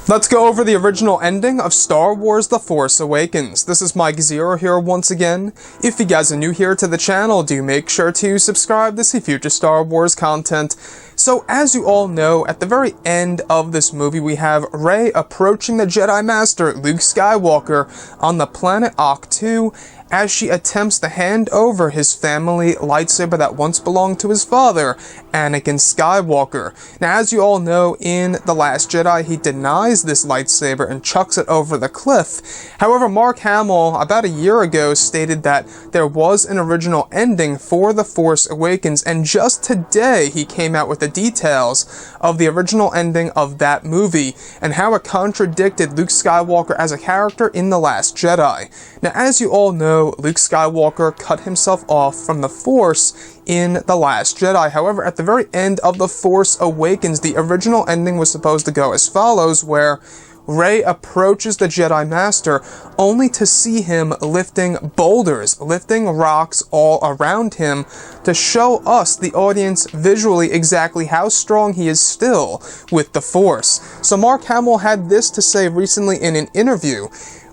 Let's go over the original ending of Star Wars The Force Awakens. This is Mike Zero here once again. If you guys are new here to the channel, do make sure to subscribe to see future Star Wars content. So, as you all know, at the very end of this movie, we have Rey approaching the Jedi Master, Luke Skywalker, on the planet Ahch-To, as she attempts to hand over his family lightsaber that once belonged to his father, Anakin Skywalker. Now, as you all know, in The Last Jedi, he denies this lightsaber and chucks it over the cliff. However, Mark Hamill, about a year ago, stated that there was an original ending for The Force Awakens, and just today he came out with the details of the original ending of that movie, and how it contradicted Luke Skywalker as a character in The Last Jedi. Now, as you all know, Luke Skywalker cut himself off from the Force in The Last Jedi. However, at the very end of The Force Awakens, the original ending was supposed to go as follows, where Rey approaches the Jedi Master only to see him lifting boulders, lifting rocks all around him to show us, the audience, visually exactly how strong he is still with the Force. So Mark Hamill had this to say recently in an interview.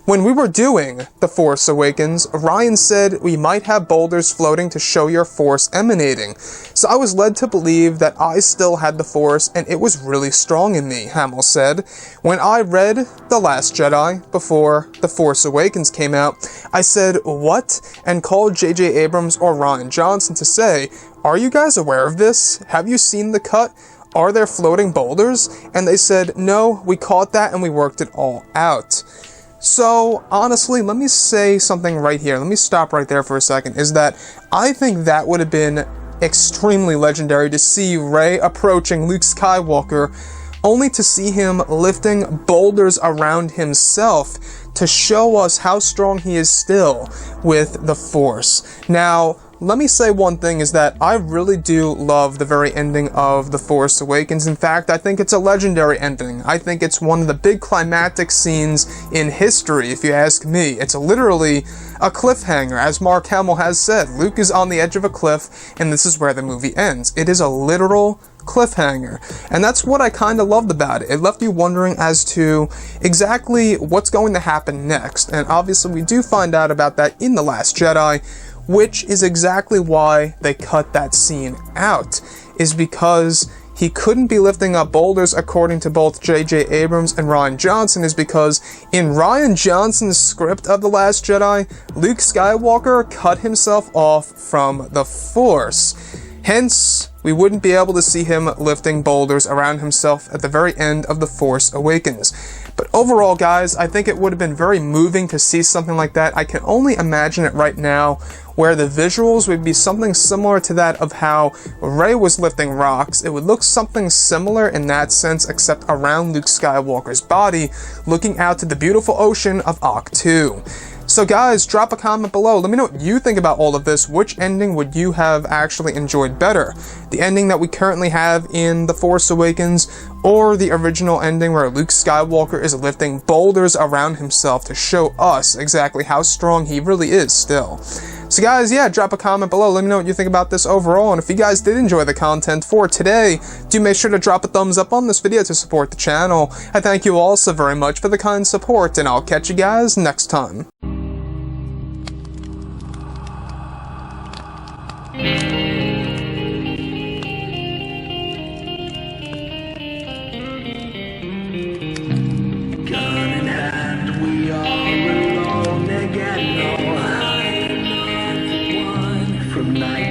When we were doing The Force Awakens, Rian said we might have boulders floating to show your Force emanating. So I was led to believe that I still had the Force and it was really strong in me, Hamill said. When I read The Last Jedi before The Force Awakens came out, I said, "What?" and called J.J. Abrams or Rian Johnson to say, "Are you guys aware of this? Have you seen the cut? Are there floating boulders?" And they said, "No, we caught that and we worked it all out." So, honestly, let me say something right here. Let me stop right there for a second. Is that I think that would have been extremely legendary to see Rey approaching Luke Skywalker, only to see him lifting boulders around himself to show us how strong he is still with the Force. Now, let me say one thing, is that I really do love the very ending of The Force Awakens. In fact, I think it's a legendary ending. I think it's one of the big climactic scenes in history, if you ask me. It's literally a cliffhanger, as Mark Hamill has said. Luke is on the edge of a cliff, and this is where the movie ends. It is a literal cliffhanger, and that's what I kind of loved about it. It left you wondering as to exactly what's going to happen next, and obviously we do find out about that in The Last Jedi, which is exactly why they cut that scene out, is because he couldn't be lifting up boulders, according to both J.J. Abrams and Rian Johnson, is because in Rian Johnson's script of The Last Jedi, Luke Skywalker cut himself off from the Force. Hence, we wouldn't be able to see him lifting boulders around himself at the very end of The Force Awakens. But overall, guys, I think it would have been very moving to see something like that. I can only imagine it right now, where the visuals would be something similar to that of how Rey was lifting rocks. It would look something similar in that sense, except around Luke Skywalker's body, looking out to the beautiful ocean of Ahch-To. So guys, drop a comment below. Let me know what you think about all of this. Which ending would you have actually enjoyed better? The ending that we currently have in The Force Awakens, or the original ending where Luke Skywalker is lifting boulders around himself to show us exactly how strong he really is still? So guys, yeah, drop a comment below. Let me know what you think about this overall. And if you guys did enjoy the content for today, do make sure to drop a thumbs up on this video to support the channel. I thank you all so very much for the kind support, and I'll catch you guys next time. Gun in hand, we are alone again. No, I'm not the one from night.